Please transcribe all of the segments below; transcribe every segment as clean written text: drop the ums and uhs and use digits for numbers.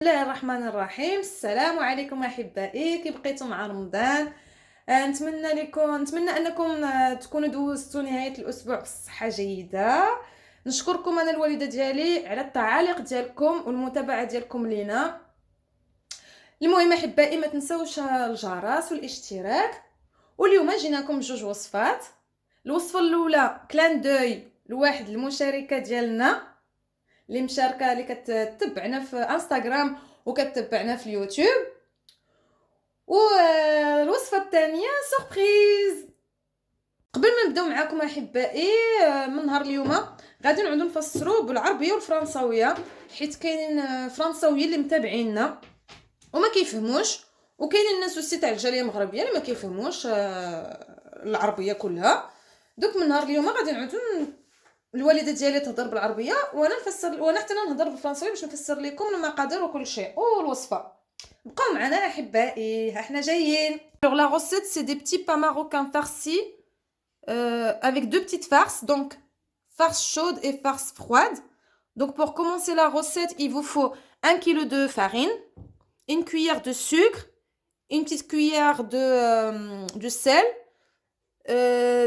بسم الله الرحمن الرحيم. السلام عليكم احبائي، كي بقيتم مع رمضان. نتمنى انكم تكونوا دوزتوا نهايه الاسبوع بصحه جيده. نشكركم انا الوالده ديالي على التعاليق ديالكم والمتابعه ديالكم لينا. المهم احبائي، ما تنسوش الجرس والاشتراك. واليوم جيناكم بجوج وصفات. الوصفه الاولى كلان دوي لواحد المشاركه ديالنا اللي مشاركه، اللي كتتبعنا في انستغرام وكتتبعنا في اليوتيوب. والوصفه الثانيه سوربريز. قبل ما نبداو معكم احبائي، من نهار اليوم غادي نعودو نفسروا بالعربيه والفرنساويه، حيت كاينين فرنساويين اللي متابعيننا وما كيفهموش، وكاينين الناس وسي تاع الجاليه المغربيه اللي ما كيفهموش العربيه كلها. دوك من نهار اليوم غادي نعودو الوالده ديالي تهضر بالعربيه وانا نفسر، وانا حتى انا نهضر بالفرنساوي باش نفسر لكم المقادير وكل شيء والوصفه. بقاو معنا احبائي، ها احنا جايين. Alors la recette c'est des petits pains marocains farcis avec deux petites farces, donc farce chaude et farce froide. Donc pour commencer la recette, il vous faut 1 kg de farine, une cuillère de sucre, une petite cuillère de sel,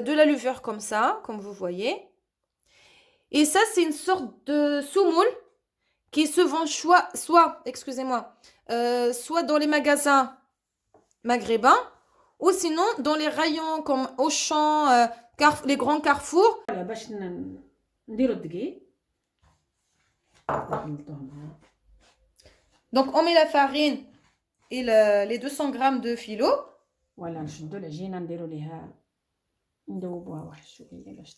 de la levure comme ça, comme vous voyez. Et ça, c'est une sorte de semoule qui se vend soit dans les magasins maghrébins ou sinon dans les rayons comme Auchan, les grands carrefours. باش نديرو الدقيق. Donc on met la farine et les 200 grammes de phyllo. ولا نشدو العجينه نديرو ليها ندوبوها واحد شويه باش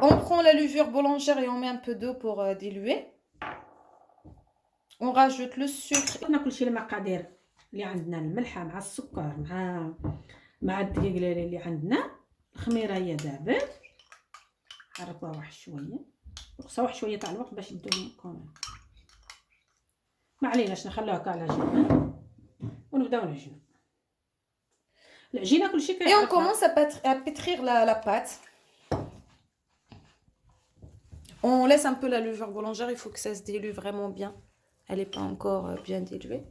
On prend la levure boulangère et on met un peu d'eau pour diluer. On rajoute le sucre. قلنا كلشي المقادير اللي عندنا، الملحه مع السكر مع الدقيق اللي عندنا. الخميره هي دابت، حركوها واحد شويه، نقصوا واحد شويه تاع الوقت باش يبداو كمان. ما عليناش نخلوها كاع على جنب ونبداو نعجنو العجينه كلشي Et on commence à pétrir la pâte. On laisse un peu la levure boulangère, il faut que ça se dilue vraiment bien. Elle n'est pas encore bien diluée.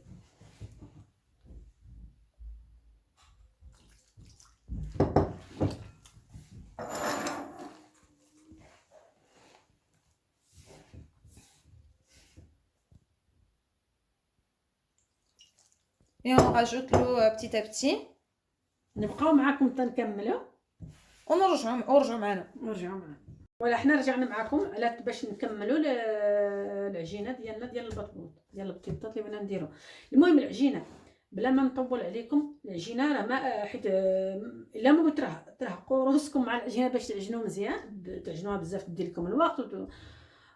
Et on rajoute l'eau petit à petit. نبقاو معاكم حتى نكملوا ونرجعوا معنا. ولا حنا رجعنا معكم على باش نكملوا العجينه ديالنا ديال البطبوط ديال البطيطات اللي بغينا نديرو. المهم العجينه بلا ما نطول عليكم، العجينه راه ما حيت الا ما ترهقوا روسكم مع العجينه باش تعجنوا مزيان، تعجنوها بزاف تدير لكم الوقت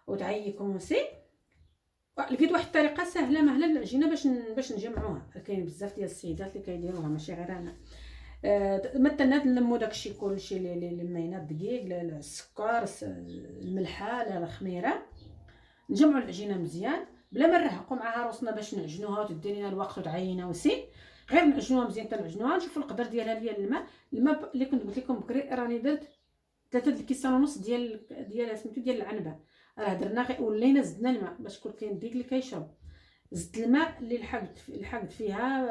وتعيكم سي. لقيت واحد الطريقه سهله مهله للعجينه باش نجمعوها. كاين بزاف ديال السيدات اللي كيديروها ماشي غير انا. مثلا نلمو داكشي كلشي اللي لمينا، الدقيق، السكر، الملحه، الخميره، نجمعوا العجينه مزيان بلا ما نرهقوا معها روسنا باش نعجنوها وتدي لنا الوقت وتعينا وسي. غير نعجنوها مزيان تنعجنوها. نشوفوا القدر ديالها ديال الماء اللي كنت قلت لكم بكري، راني درت 3 الكيسان ونص ديال سميتو ديال العنبه. راه درنا غير ولينا زدنا الماء باش كل كاين الدقيق اللي كيشرب. زدت الماء اللي لحقت فيها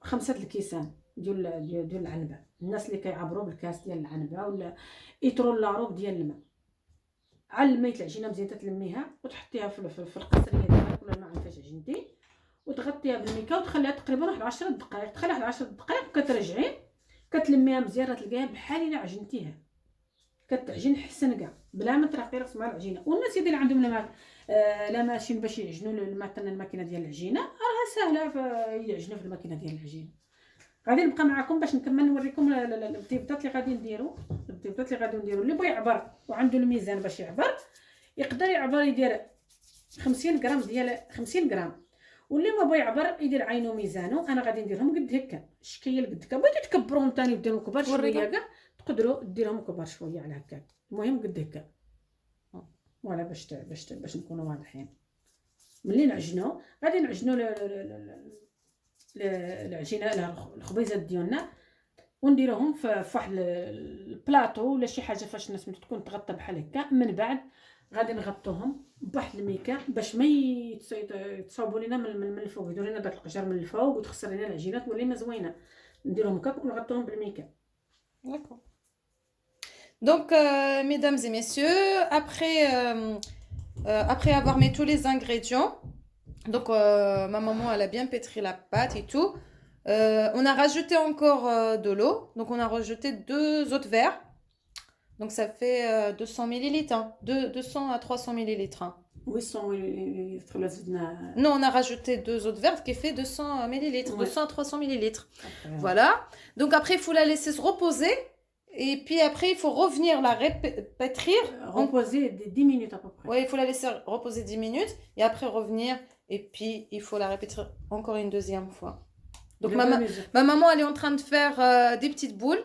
5 الكيسان ديال العنبه. الناس اللي كيعبروا بالكاس ديال العنبه ولا يترون لاروب ديال الماء. علميت العجينه مزيان تتلميها وتحطيها في القصريه ديالك ولا الماء فاش عجنتي، وتغطيها بالميكا وتخليها تقريبا واحد 10 دقائق. تخليها واحد 10 دقائق وكترجعي كتلميها مزيان، راه تلقاها بحال الا عجنتيها، كتعجن حسن كاع بلا ما ترهقي راسك مع العجينه. والناس اللي عندهم لا ماشين باش يعجنوا مثلا الماكينه ديال العجينه، راه سهله يعجنوا في الماكينه ديال العجينه. غادي نبقى معكم باش نكمل نوريكم البطيبطات اللي غادي نديرو. اللي بغى يعبر وعنده الميزان باش يعبر يقدر يعبر، يدير 50 غرام ديال 50 غرام. واللي ما بغى يعبر يدير عينو ميزانو. انا غادي نديرهم قد هكا، شكيه قد هكا. بغيتو تكبروهم ثاني ديرهم كبار شويه كاع، تقدروا ديرهم كبار شويه على هكا. المهم قد هكا ولا باش نكونوا واضحين. ملي نعجنوا غادي نعجنوا العجينه الخبيزات ديالنا ونديروهم في واحد البلاطو ولا شي حاجه فاش الناس تكون تغطى بحال هكا. من بعد غادي نغطوهم بواحد الميكان باش ما يتصاوبوا لينا من الفوق، يديروا لنا داك القجر من الفوق وتخسر لينا العجينه تولي ما زوينه. نديرهم هكاك ونغطوهم بالميكان. D'accord. Donc, mesdames et messieurs, après avoir mis tous les ingrédients, donc ma maman, elle a bien pétri la pâte et tout. On a rajouté encore de l'eau. Donc, on a rajouté 2 autres verres. Donc, ça fait 200 millilitres. Hein. 200 à 300 millilitres. Hein. Oui, Non, on a rajouté 2 autres verres qui fait 200 millilitres. Ouais. 200 à 300 millilitres. Après, Voilà. Donc, après, il faut la laisser se reposer. Et puis après, il faut revenir la pétrir. reposer 10 minutes à peu près. Oui, il faut la laisser reposer 10 minutes. Et après, revenir. Et puis, il faut la répéter encore une deuxième fois. Donc, ma maman, elle est en train de faire des petites boules.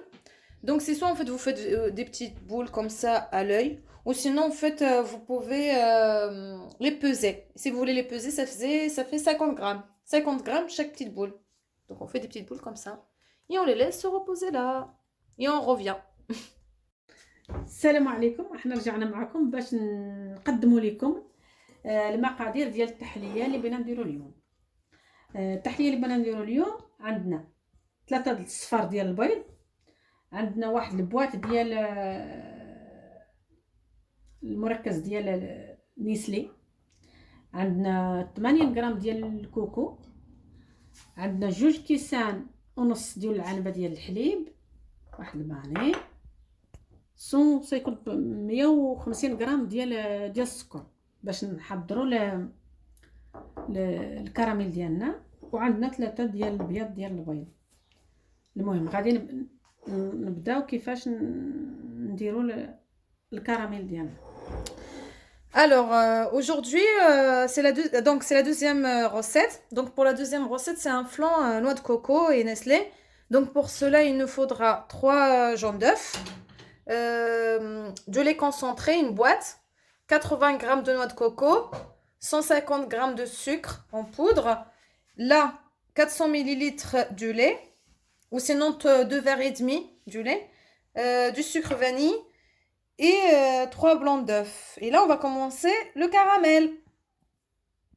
Donc, c'est soit en fait, vous faites des petites boules comme ça à l'œil. Ou sinon, en fait, vous pouvez les peser. Si vous voulez les peser, ça fait 50 grammes. 50 grammes chaque petite boule. Donc, on fait des petites boules comme ça. Et on les laisse se reposer là. Et on revient. السلام عليكم. احنا رجعنا معكم باش نقدموا لكم المقادير ديال التحليه اللي بغينا نديرو اليوم. التحليه اللي بغينا نديرو اليوم عندنا 3 الصفار ديال البيض، عندنا واحد البواط ديال المركز ديال نيسلي، عندنا 8 غرام ديال الكوكو، عندنا 2 كيسان ونص ديال العنبه ديال الحليب، واحد الباني 150 غرام ديال السكر باش نحضروا الكراميل ديالنا، وعندنا 3 ديال البيض ديال البيض. المهم غادي نبداو كيفاش نديروا الكراميل ديالنا. Alors aujourd'hui c'est la deuxième recette. Donc pour la deuxième recette, c'est un flan noix de coco et Nestlé. Donc pour cela, il nous faudra 3 jaunes d'œufs, de lait concentré, une boîte, 80 g de noix de coco, 150 g de sucre en poudre, là 400 ml du lait, ou sinon 2 verres et demi du lait, du sucre vanille et 3 blancs d'œufs. Et là on va commencer le caramel.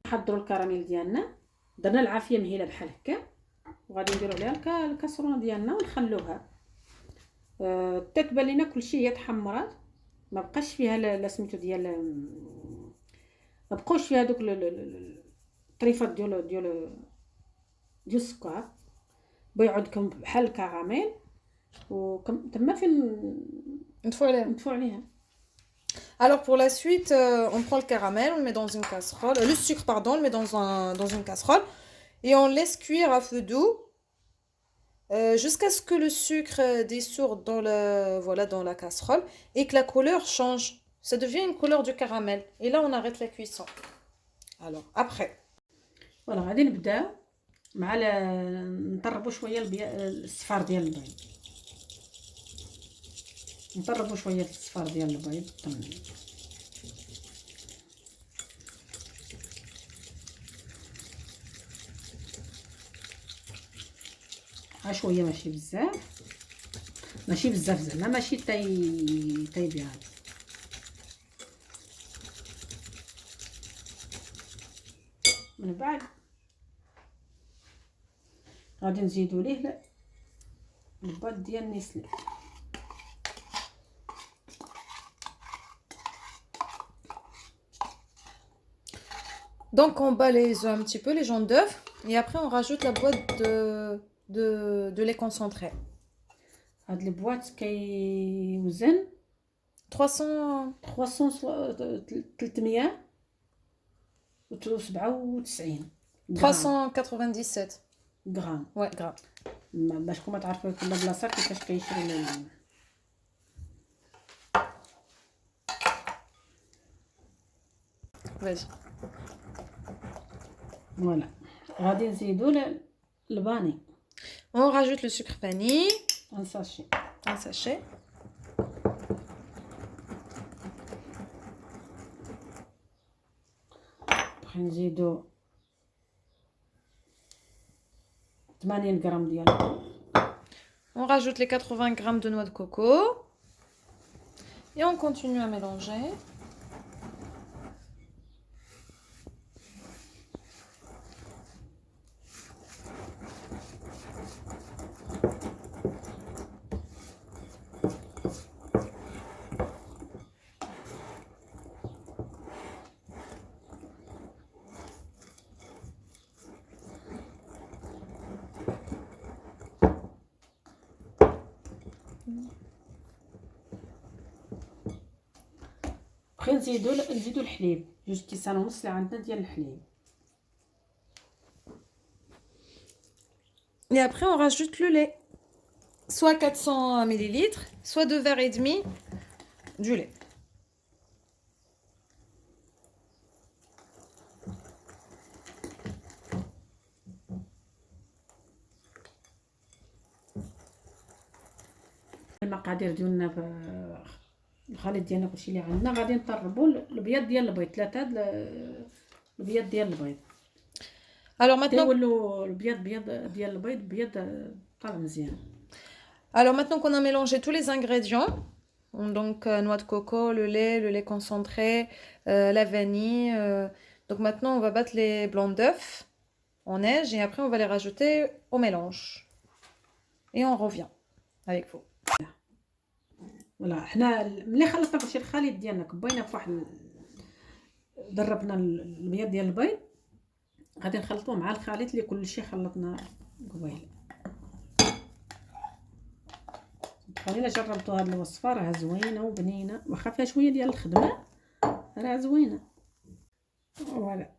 نحضروا الكراميل ديالنا، درنا العافيه مهيله بحال هكا، وغادي نديروا عليها الكاسرونه ديالنا ونخلوها تتبان لينا كلشي هي تحمرات، ما بقاش فيها لا سميتو ديال ما بقاوش فيها دوك الطريفات ديال السكر، بيعود كم بحال الكراميل تما فين نطفو عليها. Alors pour la suite, on prend le caramel, on le met dans une casserole, le sucre pardon, on le met dans une casserole et on laisse cuire à feu doux jusqu'à ce que le sucre dissoute dans la casserole et que la couleur change. Ça devient une couleur du caramel et là on arrête la cuisson. Alors après. Voilà, غادي نبداو مع نطربوا شويه الصفار ديال البيض. نطربوا شويه الصفار ديال البيض شويه، ماشي بزاف زعما ماشي طيبيها. من بعد غادي نزيدوا ليه البيض ديال نيسلي. Donc on bat les œufs un petit peu, les jaunes d'œufs, et après on rajoute la boîte de lait concentré. هاد البواط كيوزن 397 397 غرام. Ouais, grammes. باش كون ما تعرفوا كل بلاصه كيفاش كيشري Vas-y. Voilà. غادي نزيدوا الباني. On rajoute le sucre vanille. Un sachet. Un sachet. Après نزيدوا 80 غرام ديال. On rajoute les 80 g de noix de coco. Et on continue à mélanger. بغي نزيدو الحليب 2 كيسان ونص اللي عندنا ديال الحليب. Et après, on rajoute le lait. Soit 400 ml, soit 2 verres et demi du lait. المقادير ديالنا في الخليط ديالنا كلشي اللي عندنا غادي نطربوا البيض ديال البيض 3 البيض ديال البيض. Alors maintenant, نولوا البيض ديال البيض بيض طالع مزيان. alors maintenant qu'on a mélangé tous les ingrédients, donc noix de coco, le lait concentré, la vanille. Donc maintenant on va battre les blancs d'œufs en neige et après on va les rajouter au mélange. Et on revient avec vous. فوالا حنا ملي خلطنا كلشي الخليط ديالنا كبينا في واحد ضربنا البيض ديال البيض غادي نخلطوه مع الخليط اللي كلشي خلطنا قبيل. صدقوني الا جربتوا هاد الوصفه راه زوينه وبنينه واخا فيها شويه ديال الخدمه راه زوينه. فوالا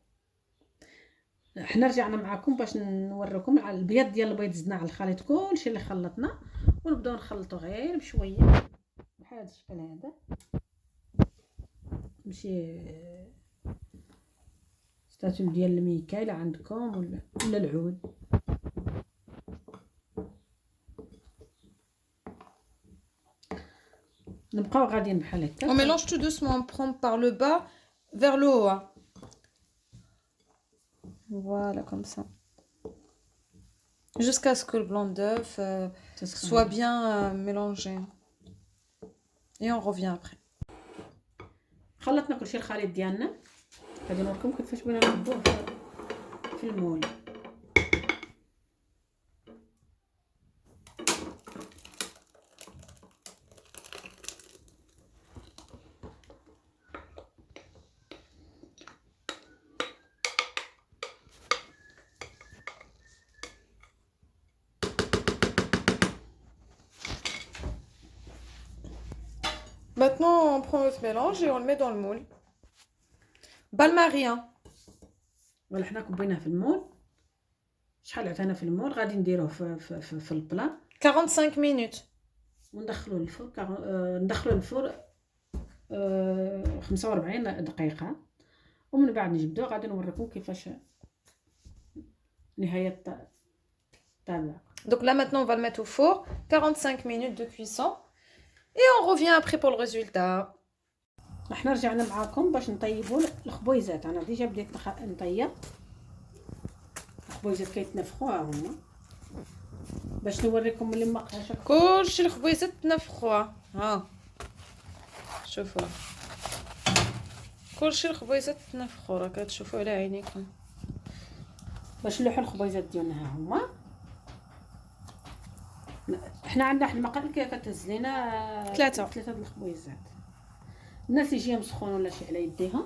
حنا رجعنا معكم باش نوريكم على البيض ديال البيض زدنا على الخليط كلشي اللي خلطنا ونبداو نخلطوا غير بشويه بحال هذا الشكل هذا ماشي ستاتول ديال الميكا الا عندكم ولا العود. نبقاو غاديين بحال هكا. On mélange tout doucement, on prend par le bas vers le haut. Voilà, comme ça. Jusqu'à ce que le blanc d'œuf soit bien mélangé. Et on revient après. خلطنا كلشي الخليط ديالنا غادي نوريكم كيفاش بغينا نكبوه في المول. Maintenant, on prend notre mélange et on le met dans le moule. Bain-marie. ولا حنا كبيناه في المول. شحال عطينا في المول غادي نديروه في البلا 45 minutes. وندخلوه للفرن ندخلوه للفرن 45 دقيقه ومن بعد نجبدوه غادي نوريكم كيفاش نهايه الطابع. Donc là maintenant on va le mettre au four, 45 minutes de cuisson et on revient après pour le résultat. احنا رجعنا معاكم باش نطيبوا الخبيزات. انا ديجا بديت نطيب الخبيزات كيتنفخوا هما باش نوريكم اللي ما بقاش كلشي الخبيزات تنفخوا. ها شوفوا كلشي الخبيزات تنفخوا راه كتشوفوا على عينيكم. باش نلوحوا الخبيزات ديالنا ها هما. احنا عندنا واحد المقادير كتهز لينا 3 د الخبيزات. الناس يجيهم سخون ولا شي على يديها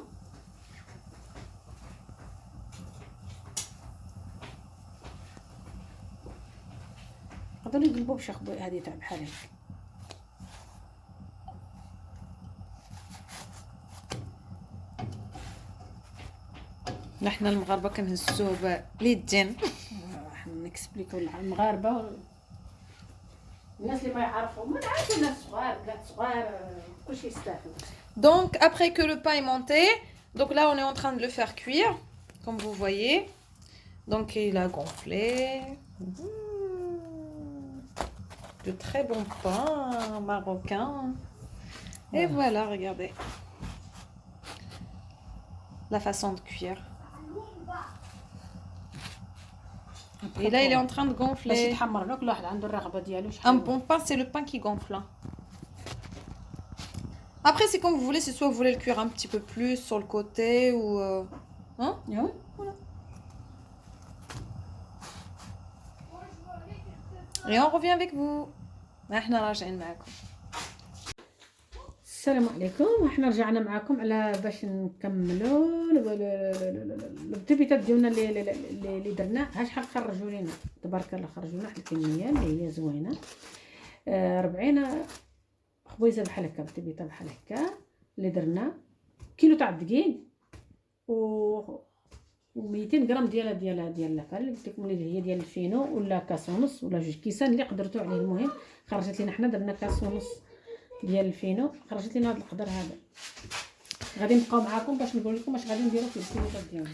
يقدروا يقلبوا بشي خبيزه هذه تاع بحال هكا. نحنا المغاربه كنهزوه باليدين. راح نكسبليكو المغاربه الناس اللي ما يعرفوا ما تعرفوا الناس صغار بلاد صغار كلشي يستاهل. Donc après que le pain est monté, donc là on est en train de le faire cuire comme vous voyez. Donc il a gonflé. De très bon pain marocain. Et voilà, regardez. La façon de cuire. Et là il est en train de gonfler. باش يتحمر لك الواحد عنده الرغبه ديالو Un bon pain c'est le pain qui gonfle. Après c'est comme vous voulez, c'est soit vous voulez le cuire un petit peu plus sur le côté ou hein? Oui, voilà. Et on revient avec vous. احنا راجعين معكم. السلام عليكم. احنا رجعنا معكم على باش نكملوا البيتات ديالنا اللي درنا. ها شحال خرجوا لينا تبارك الله. خرجوا لنا واحد الكميه اللي هي زوينه. 40 خبيزه بحال هكا بتبيطه بحال هكا اللي درنا كيلو تاع الدقيق و 200 غرام ديال اللافه اللي قلت لكم اللي هي ديال الفينو ولا كاس ونص ولا 2 كيسان اللي قدرتوا عليه. المهم خرجت لينا حنا درنا كاس ونص ديال الفينو، خرجت لينا هذا القدر هذا. غادي نبقاو معاكم باش نقول لكم واش غادي نديرو في الكيلوات ديالنا.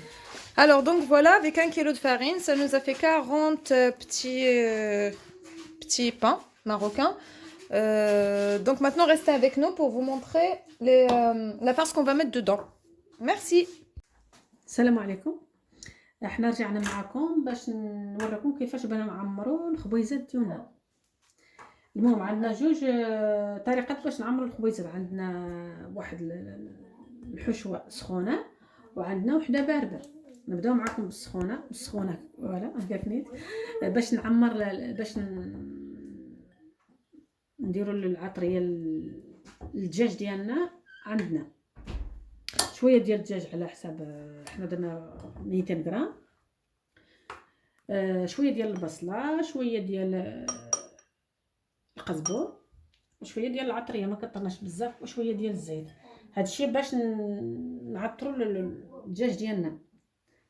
Alors donc voilà, avec 1 kg de farine, ça nous a fait 40 petits pains marocains. Donc maintenant, restez avec nous pour vous montrer la farce qu'on va mettre dedans. Merci. السلام عليكم. احنا رجعنا معكم باش نوريكم كيفاش بنا نعمروا الخبيزات ديالنا. المهم عندنا جوج طريقات باش نعمروا الخبيزات. عندنا واحد الحشوه سخونه وعندنا وحده بارده. نبداو معكم بالسخونه فوالا هكاك باش نعمر باش نديروا العطريه الدجاج ديالنا. عندنا شويه ديال الدجاج على حساب احنا درنا 200 غرام، شويه ديال البصله، شويه ديال القزبور، وشويه ديال العطريه ما كطرناش بزاف، وشويه ديال الزيت. هادشي باش نعطروا الدجاج ديالنا.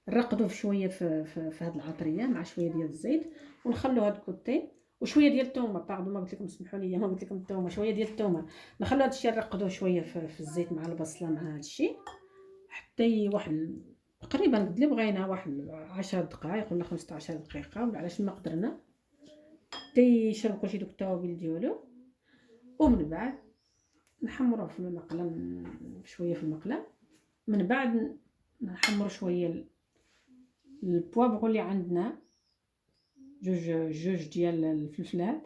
نرقدوه شويه في هاد العطريه مع شويه ديال الزيت ونخلو هاد الكوتي وشويه ديال الثومه. باردون ما قلت لكم اسمحوا لي ما قلت لكم الثومه، شويه ديال الثومه. نخلو هاد الشيء نرقدوه شويه في الزيت مع البصله مع هاد الشيء حتى واحد تقريبا قد اللي بغينا واحد 10 دقائق ولا 15 دقيقه ولا على ما قدرنا حتى يشرب كلشي دوك التوابل ديالو. ومن بعد نحمروه في المقله شويه في المقله. من بعد نحمروا شويه البوابغ اللي عندنا، جوج ديال الفلفلات،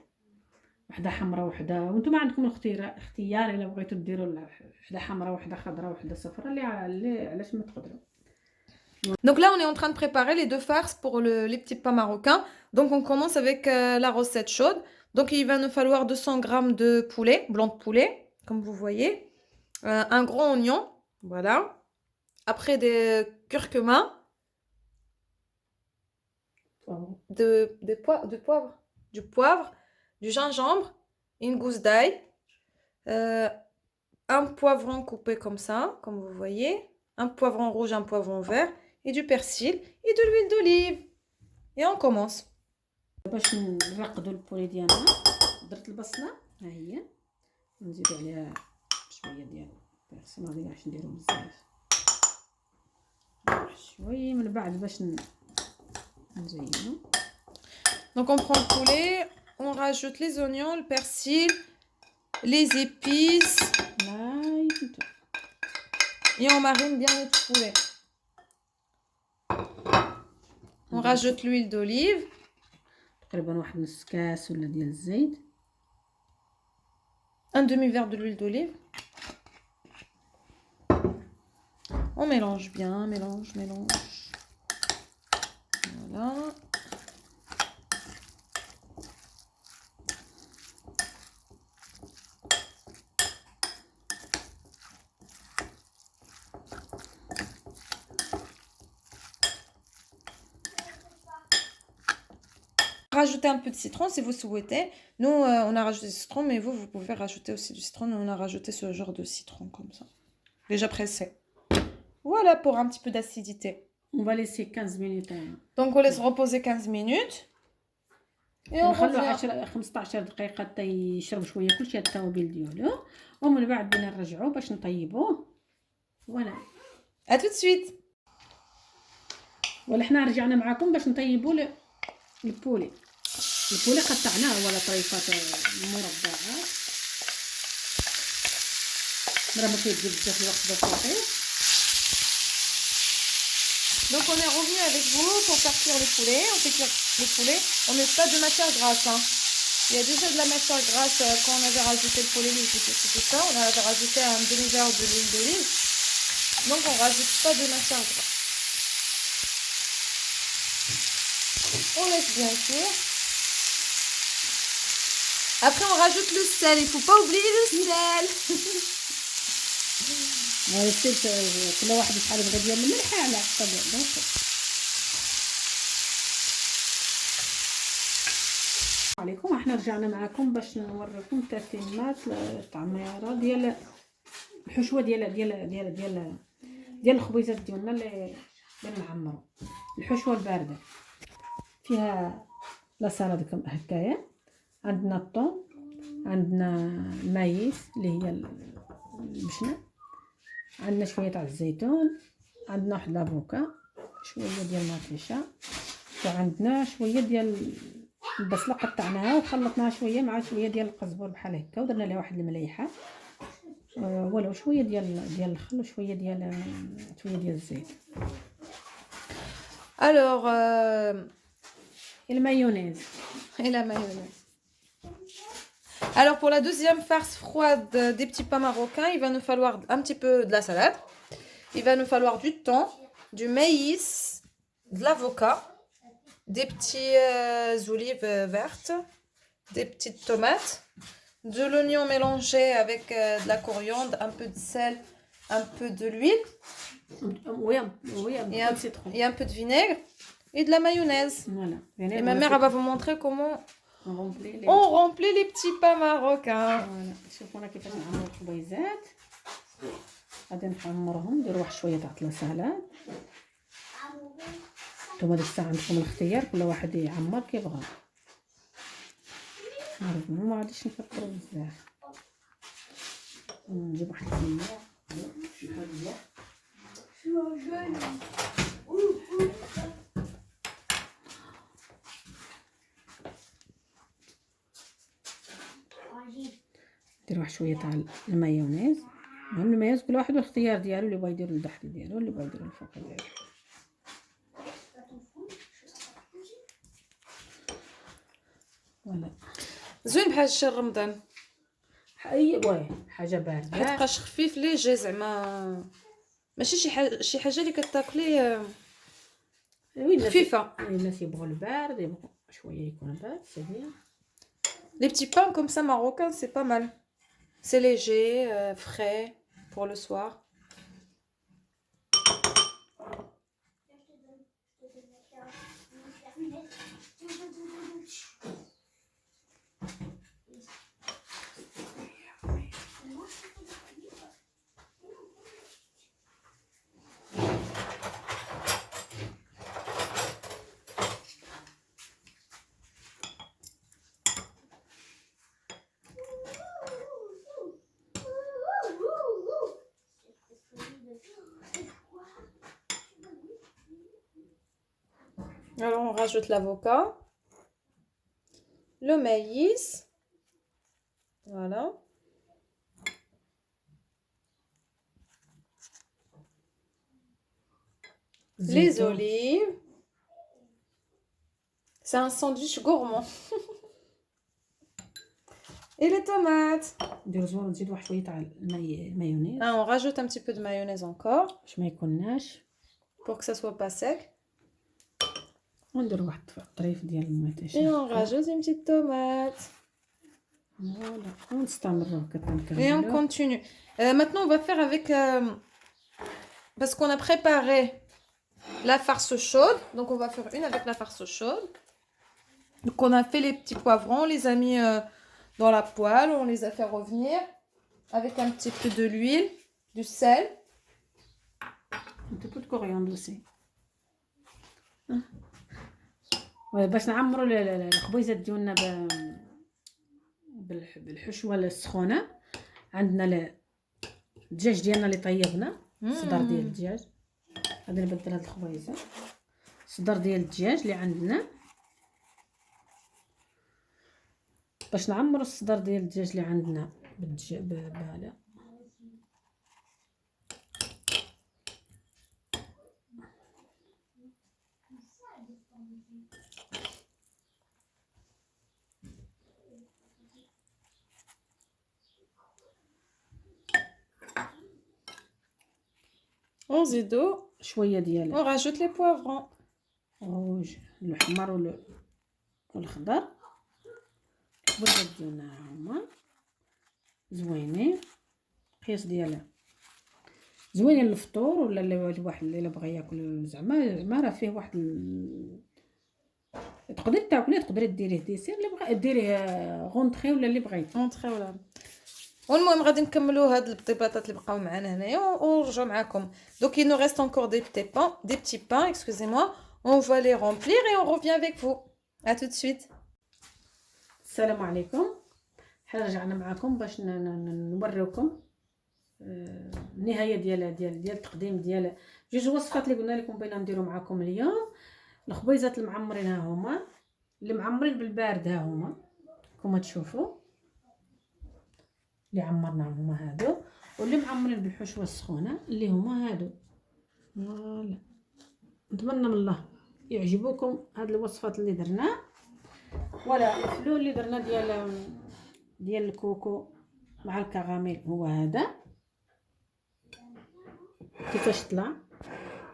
وحده حمراء وحده، وانتم عندكم الاختيار الا بغيتوا ديروا وحده حمراء وحده خضراء وحده صفراء اللي علاش ما تقدروا. Donc là, on est en train de préparer les deux farces pour les petits pains marocains. Donc on commence avec la recette chaude. Donc il va nous falloir 200 g de poulet, blanc de poulet, comme vous voyez. Un gros oignon, voilà. Après des curcuma, du poivre, du gingembre, une gousse d'ail, un poivron coupé comme ça, comme vous voyez, un poivron rouge, un poivron vert, et du persil et de l'huile d'olive. Et on commence. باش نرقدوا البولي ديالنا درت البصله ها هي، نزيدوا عليها شويه ديال البرسيل، ما غاديش نديرو بزاف، شويه من بعد باش نزينو. Donc on prend le poulet, on rajoute les oignons, le persil, les épices, l'ail, et on marine bien notre poulet. On rajoute l'huile d'olive. تقريبا واحد نص كاس ولا ديال الزيت. Un demi-verre de l'huile d'olive. On mélange bien, mélange. Voilà. Rajouter un peu de citron si vous souhaitez. Nous, on a rajouté du citron, mais vous pouvez rajouter aussi du citron. Nous, on a rajouté ce genre de citron comme ça. Déjà pressé. Voilà pour un petit peu d'acidité. On va laisser 15 minutes. Donc, on laisse reposer 15 minutes. Et on revient. 15 دقيقة حتى يشرب شوية كلشي هاد التوابل ديالو، ومن بعد بدنا نرجعوه باش نطيبوه. فوالا. À tout de suite. ولا حنا رجعنا معكم باش نطيبوا البولي قطعناه ولا طريفات مربعات، راه ما كيدير بزاف الوقت باش يطيب. Donc on est revenu avec vous pour faire cuire le poulet. On fait cuire le poulet. On met pas de matière grasse. Hein. Il y a déjà de la matière grasse quand on avait rajouté le poulet, tout ça. On avait rajouté un demi-verre de l'huile d'olive. Donc on rajoute pas de matière grasse. On laisse bien cuire. Après on rajoute le sel. Il faut pas oublier le sel. كل واحد يحل بغا ديال الملح على حسب عليكم. احنا رجعنا معكم باش نوريكم تتمات التعميره ديال الحشوه ديال الخبيزات ديالنا اللي نعمروا. الحشوه البارده فيها لا سالاد هكايا، عندنا الطون، عندنا المايس اللي هي البشنه، عندنا شويه تاع الزيتون، عندنا واحد لافوكا، شويه ديال المطيشه، وعندنا شويه ديال البصله قطعناها وخلطناها شويه مع شويه ديال القزبر بحال هكا، ودرنا لها واحد المليحه ولا شويه ديال الخل وشويه ديال الزيت. Alors, et le mayonnaise. Et la mayonnaise. Alors, pour la deuxième farce froide des petits pains marocains, il va nous falloir un petit peu de la salade. Il va nous falloir du thon, du maïs, de l'avocat, des petites olives vertes, des petites tomates, de l'oignon mélangé avec de la coriandre, un peu de sel, un peu de l'huile. Oui, et un peu de vinaigre et de la mayonnaise. Voilà. Et ma mère elle va vous montrer comment on remplit les petits pains marocains. Voilà. شوفونا كيفاش نعمروا الخبيزات. غادي نحمرهم، نديروا واحد شويه تاع السلطه. نتوما ديك الساعه عندكم الاختيار، كل واحد يعمر كيبغى. ما غاديش نكثروا بزاف. نجيب واحد الكميه ندير واحد شويه تاع المايونيز. المايونيز كل واحد والاختيار ديالو، اللي بغا يدير لتحت ديالو، اللي بغا يدير الفوق ديالو. فوالا زوين بحال الشهر رمضان. واه حاجه بارده، كتبقاش خفيف ليجي، زعما ماشي شي حاجه اللي كتاكلي خفيفه. الناس يبغوا البارد، يبغوا شويه يكون بارد، سي بيان. Les petits pains comme ça marocains, c'est pas mal. C'est léger, frais pour le soir. Alors on rajoute l'avocat, le maïs, voilà. Les olives. C'est un sandwich gourmand. Et les tomates. نزيد واحد شويه تاع المايونيز. On rajoute un petit peu de mayonnaise encore. باش ما يكوناش. Pour que ça soit pas sec. وندير واحد الطريف ديال المطيشه. Et on rajoute une petite tomate. Voilà. ونستمروا كنكملوا. Et on continue. Maintenant on va faire avec parce qu'on a préparé la farce chaude. Donc on va faire une avec la farce chaude. Donc on a fait les petits poivrons, on les a mis dans la poêle, on les a fait revenir avec un petit peu de l'huile, du sel. Un petit peu de coriandre aussi. باش نعمروا الخبيزات ديالنا بالحشوه السخونه. عندنا الدجاج ديالنا اللي طيبنا، صدر ديال الدجاج. غادي نبدل هاد الخبيزه، صدر ديال الدجاج اللي عندنا. باش نعمروا الصدر ديال الدجاج اللي عندنا بهذا. ونزيدو شويه ديال on rajoute les poivrons روج، الاحمر والخضر. الخبزات ديالنا هما زوينين، قياس ديالها زوينين للفطور، ولا الواحد اللي بغى ياكل زعما راه فيه واحد تقدري تاكليه، تقدري ديريه ديسير اللي بغا ديريه غونطري ولا اللي بغيتي. اونطري ولا. والمهم غادي نكملوا هاد البطيباتات اللي بقاو معنا هنايا ونرجعوا معاكم. Donc il nous reste encore des petits pains, excusez-moi. On va les remplir et on revient avec vous. À tout de suite. السلام عليكم. حنا رجعنا معكم باش نوريوكم النهايه ديال التقديم ديال جوج وصفات اللي قلنا لكم بغينا نديرو معكم اليوم. الخبيزات المعمرين ها هما، اللي معمرين بالبارد ها هما كما تشوفوا، اللي عمرناهم هما هادو، واللي معمرين بالحشوه السخونه اللي هما هادو. فوالا نتمنى من الله يعجبوكم هاد الوصفات اللي درنا. ولا الفلو اللي درنا ديال الكوكو مع الكراميل هو هذا كيفاش طلع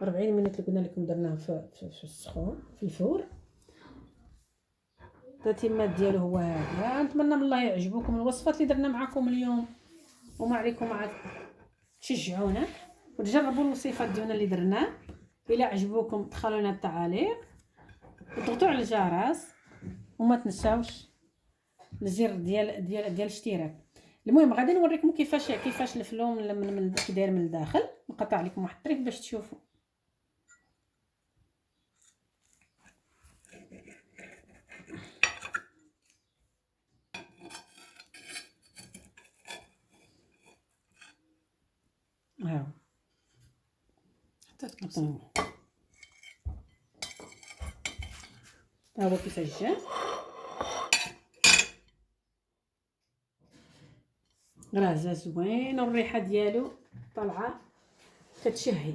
40 مينوت اللي قلنا لكم درناه في السخون في الفور. التتمات ديالو هو هذا. نتمنى من الله يعجبوكم الوصفات اللي درنا معكم اليوم، وما عليكم عاد تشجعونا وتجربوا الوصفات ديالنا اللي درناه. الا عجبوكم دخلوا لنا التعاليق وضغطوا على الجرس وما تنساوش الزر ديال الاشتراك. المهم غادي نوريكم كيفاش الفلو من داير من الداخل. نقطع لكم واحد الطريف باش تشوفوا. هاو ها هو كيفاش جا. راه جا زوين والريحه ديالو طالعه كتشهي.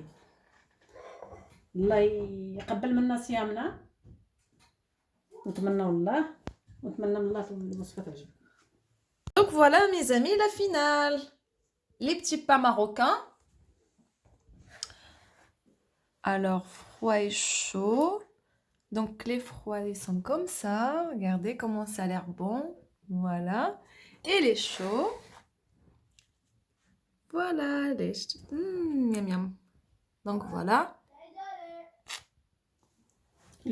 الله يقبل منا صيامنا، نتمنى من الله الوصفه تعجبكم. Donc voilà mes amis, la finale. Les petits pains marocains. Alors froid et chaud. Donc les froids ils sont comme ça. Regardez comment ça a l'air bon. Voilà. Et les chauds. Voilà. Miam miam. Donc voilà.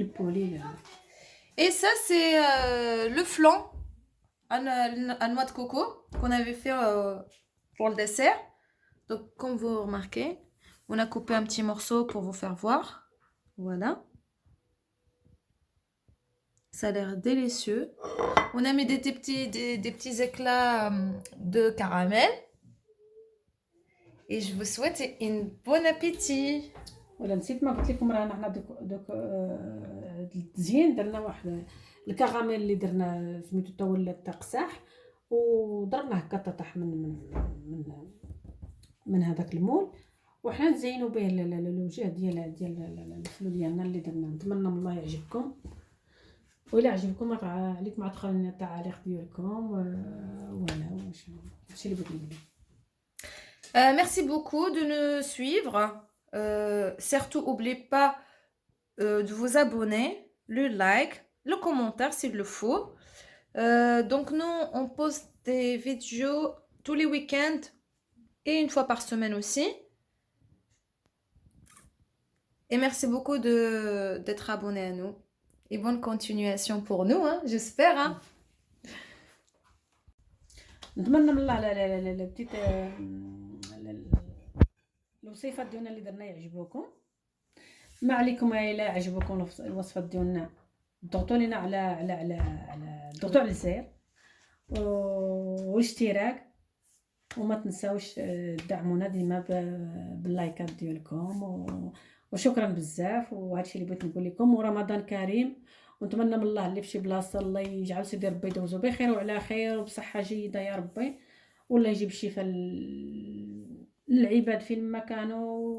Le poulet là. Et ça c'est le flan à noix de coco qu'on avait fait pour le dessert. Donc comme vous remarquez, on a coupé un petit morceau pour vous faire voir. Voilà. Ça a l'air délicieux. On a mis des petits éclats de caramel. Et je vous souhaite un bon appétit. ولا نسيت ما قلت لكم رانا حنا دوك التزيين درنا واحد الكراميل اللي درنا سميتو تا ولا تقساح، وضربناه هكا طاح من هذاك المول، وحنا نزينوا به الوجه ديال الفلو ديالنا اللي درنا. نتمنى من الله يعجبكم، وإلا عجبكم عليكم تدخلوا لنا التعاليق ديالكم. ولا هادشي اللي بغيت نقول. Merci beaucoup de nous suivre. Surtout, n'oubliez pas de vous abonner, le like, le commentaire s'il le faut. Donc, nous, on poste des vidéos tous les week-ends et une fois par semaine aussi. Et merci beaucoup d'être abonné à nous. Et bonne continuation pour nous, hein, j'espère. Hein. نتمنى من الله الوصفات ديالنا اللي درنا يعجبوكم. ما عليكم الا عجبوكم الوصفات ديالنا ضغطوا لنا على ضغطوا على الزر والاشتراك، وما تنساوش تدعمونا ديما باللايكات ديالكم. وشكرا بزاف. وهادشي اللي بغيت نقول لكم، ورمضان كريم، ونتمنى من الله اللي في شي بلاصه الله يجعل سيدي ربي يدوزو بخير وعلى خير وبصحه جيده يا ربي، ولا يجيب الشفاء للعباد فين ما كانوا.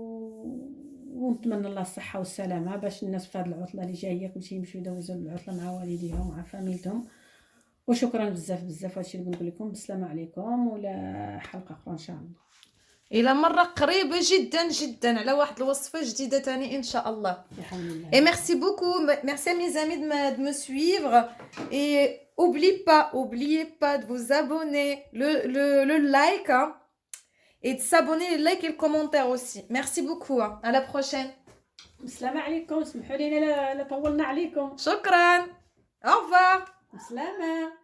ونتمنى الله الصحه والسلامه باش الناس في هذه العطله اللي جايه كلشي يمشيو يدوزوا العطله مع والديهم ومع فاميلتهم. وشكرا بزاف هادشي اللي بنقول لكم. بالسلامه عليكم، ولا حلقه اخرى ان شاء الله الى مره قريبه جدا على واحد الوصفه جديده تاني ان شاء الله. الحمد لله. Et merci beaucoup, merci à mes amis de me suivre, et oubliez pas de vous abonner, le like, hein, et de s'abonner, le like et le commentaire aussi. Merci beaucoup, hein. À la prochaine. بسلامة عليكم، سمحوا لينا لا طولنا عليكم. شكرا. اوفر. بسلامة.